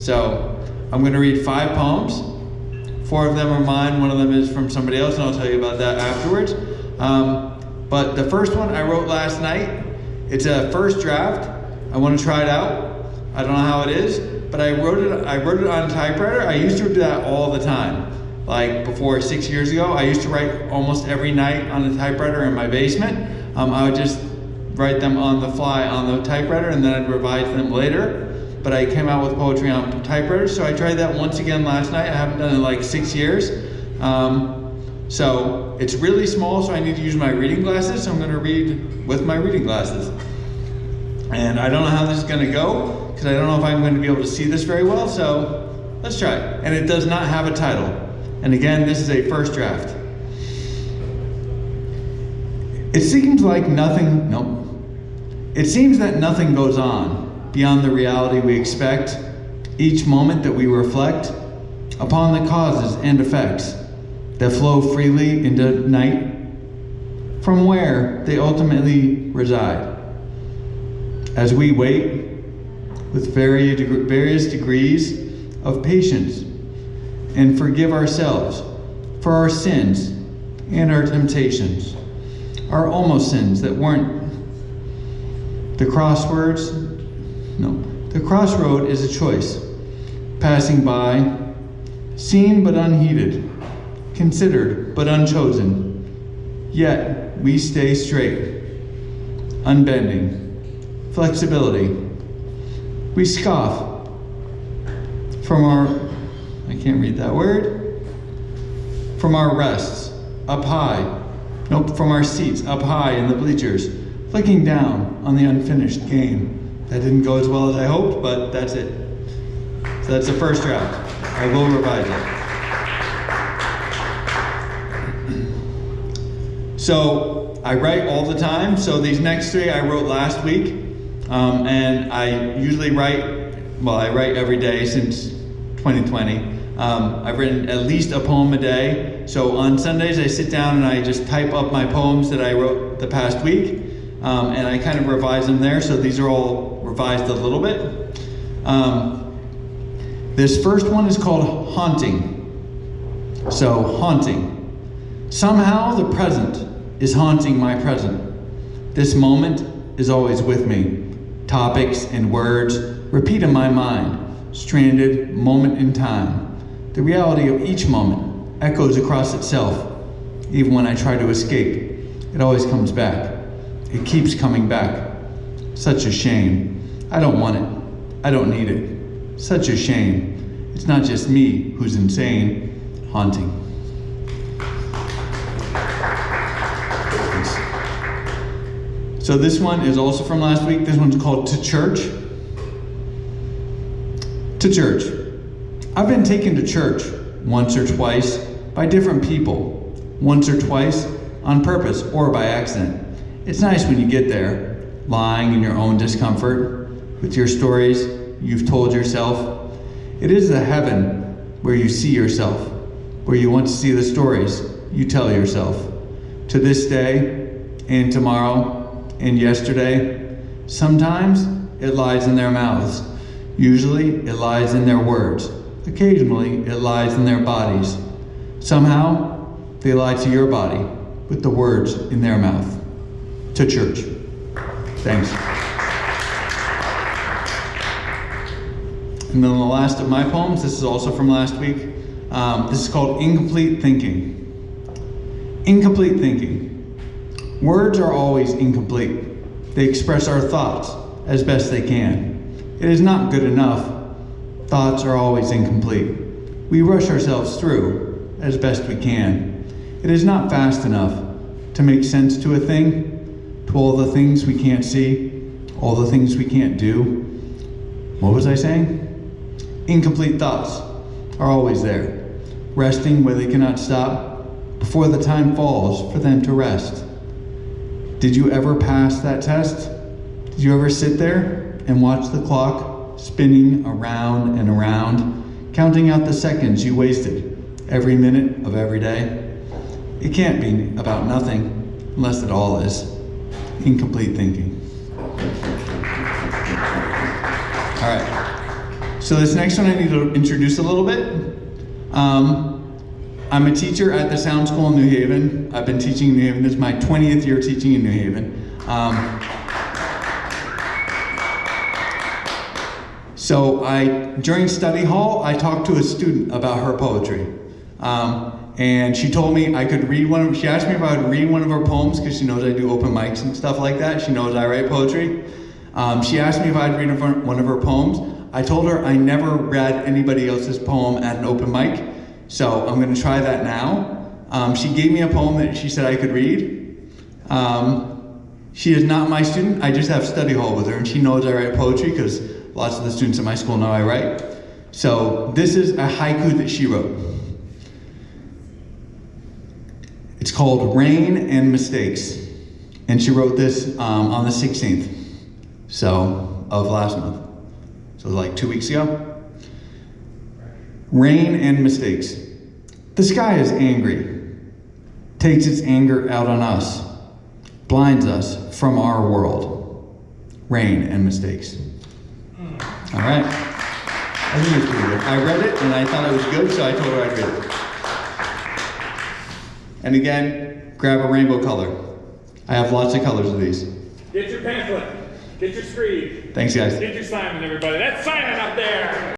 So I'm going to read 5 poems. 4 of them are mine, 1 of them is from somebody else, and I'll tell you about that afterwards. But the first one I wrote last night. It's a first draft. I want to try it out. I don't know how it is, but I wrote it on a typewriter. I used to do that all the time. Like before 6 years ago, I used to write almost every night on a typewriter in my basement. I would just write them on the fly on the typewriter, and then I'd revise them later. But I came out with poetry on typewriter, so I tried that once again last night. I haven't done it in like 6 years. So it's really small, so I need to use my reading glasses, so I'm gonna read with my reading glasses. And I don't know how this is gonna go, because I don't know if I'm going to be able to see this very well, so let's try it. And it does not have a title. And again, this is a first draft. It seems that nothing goes on beyond the reality we expect, each moment that we reflect upon the causes and effects that flow freely into night, from where they ultimately reside. As we wait with various degrees of patience and forgive ourselves for our sins and our temptations, our almost sins that weren't. The crossroad is a choice, passing by, seen but unheeded, considered but unchosen, yet we stay straight, unbending, flexibility. We scoff from our, I can't read that word, from our rests up high, from our seats up high in the bleachers, flicking down on the unfinished game. That didn't go as well as I hoped, but that's it. So that's the first draft. I will revise it. So I write all the time. So these next 3 I wrote last week. And I usually write every day since 2020. I've written at least a poem a day. So on Sundays I sit down and I just type up my poems that I wrote the past week. And I kind of revise them there. So these are all revised a little bit. This first one is called Haunting. So haunting. Somehow the present is haunting my present. This moment is always with me. Topics and words repeat in my mind, stranded moment in time. The reality of each moment echoes across itself. Even when I try to escape, it always comes back. It keeps coming back. Such a shame. I don't want it. I don't need it. Such a shame. It's not just me who's insane. Haunting. So this one is also from last week. This one's called To Church. To church. I've been taken to church once or twice by different people. Once or twice on purpose or by accident. It's nice when you get there, lying in your own discomfort, with your stories you've told yourself. It is a heaven where you see yourself, where you want to see the stories you tell yourself. To this day, and tomorrow, and yesterday, sometimes it lies in their mouths. Usually it lies in their words. Occasionally it lies in their bodies. Somehow they lie to your body with the words in their mouth. To church. Thanks. And then the last of my poems, this is also from last week. This is called Incomplete Thinking. Incomplete thinking. Words are always incomplete. They express our thoughts as best they can. It is not good enough. Thoughts are always incomplete. We rush ourselves through as best we can. It is not fast enough to make sense to a thing, to all the things we can't see, all the things we can't do. What was I saying? Incomplete thoughts are always there, resting where they cannot stop before the time falls for them to rest. Did you ever pass that test? Did you ever sit there and watch the clock spinning around and around, counting out the seconds you wasted every minute of every day? It can't be about nothing, unless it all is. Incomplete thinking. All right. So this next one I need to introduce a little bit. I'm a teacher at the Sound School in New Haven. I've been teaching in New Haven. This is my 20th year teaching in New Haven. So during study hall, I talked to a student about her poetry. And she told me I could read she asked me if I would read one of her poems because she knows I do open mics and stuff like that. She knows I write poetry. She asked me if I'd read one of her poems. I told her I never read anybody else's poem at an open mic, so I'm gonna try that now. She gave me a poem that she said I could read. She is not my student, I just have study hall with her, and she knows I write poetry because lots of the students at my school know I write. So this is a haiku that she wrote. It's called Rain and Mistakes. And she wrote this on the 16th of last month. So like 2 weeks ago. Rain and mistakes. The sky is angry, takes its anger out on us, blinds us from our world. Rain and mistakes. All right. I think it's pretty good. I read it and I thought it was good, so I told her I'd read it. And again, grab a rainbow color. I have lots of colors of these. Get your pamphlet. Get your screed. Thanks, guys. Get your Simon, everybody. That's Simon up there.